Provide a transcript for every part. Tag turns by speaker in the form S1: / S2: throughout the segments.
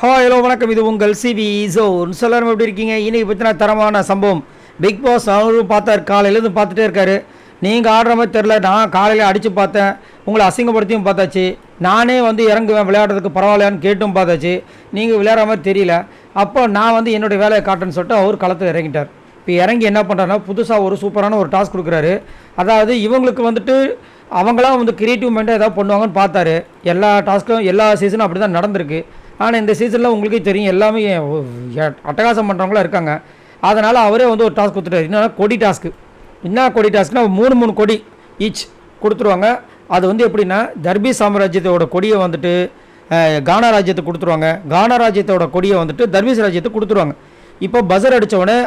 S1: Hello வணக்கம். இது உங்கள் சிவி ஜோன். எல்லாரும் எப்படி இருக்கீங்க? இன்றைக்கி பற்றின தரமான சம்பவம். பிக் பாஸ் அவரும் பார்த்தார், காலையிலேருந்து பார்த்துட்டே இருக்காரு. நீங்கள் ஆடுற மாதிரி தெரில, நான் காலையில் அடித்து பார்த்தேன், உங்களை அசிங்கப்படுத்தியும் பார்த்தாச்சு, நானே இறங்குவேன் விளையாடுறதுக்கு பரவாயில்லையான்னு கேட்டும் பார்த்தாச்சு, நீங்கள் விளையாடுற மாதிரி தெரியல. அப்போ நான் என்னுடைய வேலையை காட்டுன்னு சொல்லிட்டு அவர் களத்தில் இறங்கிட்டார். இப்போ இறங்கி என்ன பண்ணுறாருன்னா, புதுசாக ஒரு சூப்பரான ஒரு டாஸ்க் கொடுக்குறாரு. அதாவது இவங்களுக்கு அவங்களாம் கிரியேட்டிவ் மைண்டாக ஏதாவது பண்ணுவாங்கன்னு பார்த்தாரு. எல்லா டாஸ்க்கும் எல்லா சீசனும் அப்படி தான் நடந்திருக்கு. ஆனால் இந்த சீசனில் உங்களுக்கே தெரியும், எல்லாமே அட்டகாசம் பண்ணுறவங்களாம் இருக்காங்க. அதனால் அவரே ஒரு டாஸ்க் கொடுத்துட்டாரு. என்னன்னா கொடி டாஸ்க்கு. என்ன கொடி டாஸ்க்னால் 3 கொடி ஈச் கொடுத்துருவாங்க. அது எப்படின்னா, தர்பி சாம்ராஜ்யத்தோட கொடியை கானா ராஜ்யத்துக்கு கொடுத்துருவாங்க. கானா ராஜ்யத்தோட கொடியை தர்பீஸ் ராஜ்யத்துக்கு கொடுத்துருவாங்க. இப்போ பஸர் அடித்தவொடனே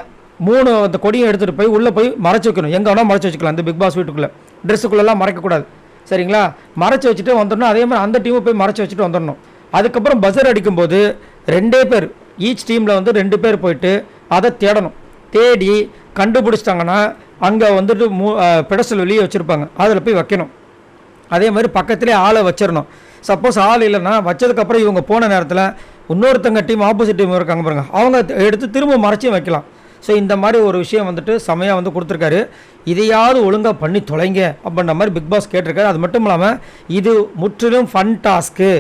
S1: 3 அந்த கொடியை எடுத்துகிட்டு போய் உள்ளே போய் மறைச்சி வைக்கணும். எங்கே வேணால் மறைச்சி வச்சுக்கலாம். அந்த பிக் பாஸ் வீட்டுக்குள்ளே ட்ரெஸ்ஸுக்குள்ளெல்லாம் மறைக்கக்கூடாது, சரிங்களா? மறைச்சி வச்சுட்டு வந்துடணும். அதே மாதிரி அந்த டீமை போய் மறைச்சி வச்சுட்டு வந்துடணும். அதுக்கப்புறம் பஸர் அடிக்கும்போது 2 பேர் ஈச் டீமில் 2 பேர் போயிட்டு அதை தேடணும். தேடி கண்டுபிடிச்சிட்டாங்கன்னா அங்கே பெடஸ்டல் வெளியே வச்சுருப்பாங்க, அதில் போய் வைக்கணும். அதே மாதிரி பக்கத்துலேயே ஆளை வச்சிடணும். சப்போஸ் ஆள் இல்லைன்னா வச்சதுக்கப்புறம் இவங்க போன நேரத்தில் இன்னொருத்தங்க டீம் ஆப்போசிட் டீம் இருக்காங்க பாருங்கள், அவங்க எடுத்து திரும்ப மறைச்சியும் வைக்கலாம். ஸோ இந்த மாதிரி ஒரு விஷயம் செமையாக கொடுத்துருக்காரு. இதையாவது ஒழுங்காக பண்ணி தொலைங்க அப்படின்ற மாதிரி பிக் பாஸ் கேட்டிருக்காரு. அது மட்டும் இல்லாமல் இது முற்றிலும் ஃபன் டாஸ்க்கு,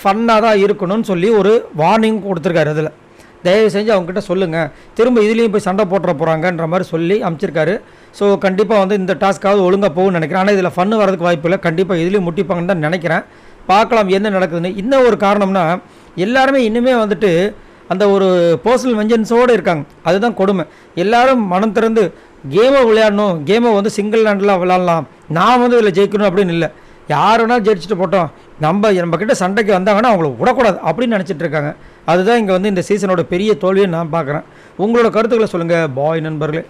S1: ஃபன்னாக தான் இருக்கணும்னு சொல்லி ஒரு வார்னிங் கொடுத்துருக்காரு. அதில் தயவு செஞ்சு அவங்ககிட்ட சொல்லுங்கள், திரும்ப இதுலேயும் போய் சண்டை போட்டுற போகிறாங்கன்ற மாதிரி சொல்லி அமைச்சிருக்காரு. ஸோ கண்டிப்பாக இந்த டாஸ்க்காவது ஒழுங்காக போகும்னு நினைக்கிறேன். ஆனால் இதில் ஃபன்னு வரதுக்கு வாய்ப்பு இல்லை. கண்டிப்பாக இதுலேயும் முட்டிப்பாங்கன்னு தான் நினைக்கிறேன். பார்க்கலாம் என்ன நடக்குதுன்னு. இன்னும் ஒரு காரணம்னா, எல்லாருமே இன்னுமே அந்த ஒரு பர்சனல் வெஞ்சன்ஸோடு இருக்காங்க. அதுதான் கொடுமை. எல்லோரும் மனம் திறந்து கேமை விளையாடணும், கேமை சிங்கிள் ஹேண்டில் விளையாடலாம், நான் இதில் ஜெயிக்கணும் அப்படின்னு இல்லை. யார் வேணாலும் ஜெயிச்சுட்டு போட்டோம், நம்மக்கிட்ட சண்டைக்கு வந்தாங்கன்னா அவங்கள விடக்கூடாது அப்படின்னு நினச்சிட்டு இருக்காங்க. அதுதான் இங்கே இந்த சீசனோட பெரிய தோல்வியை நான் பார்க்குறேன். உங்களோட கருத்துக்களை சொல்லுங்கள் பாய் நண்பர்களே.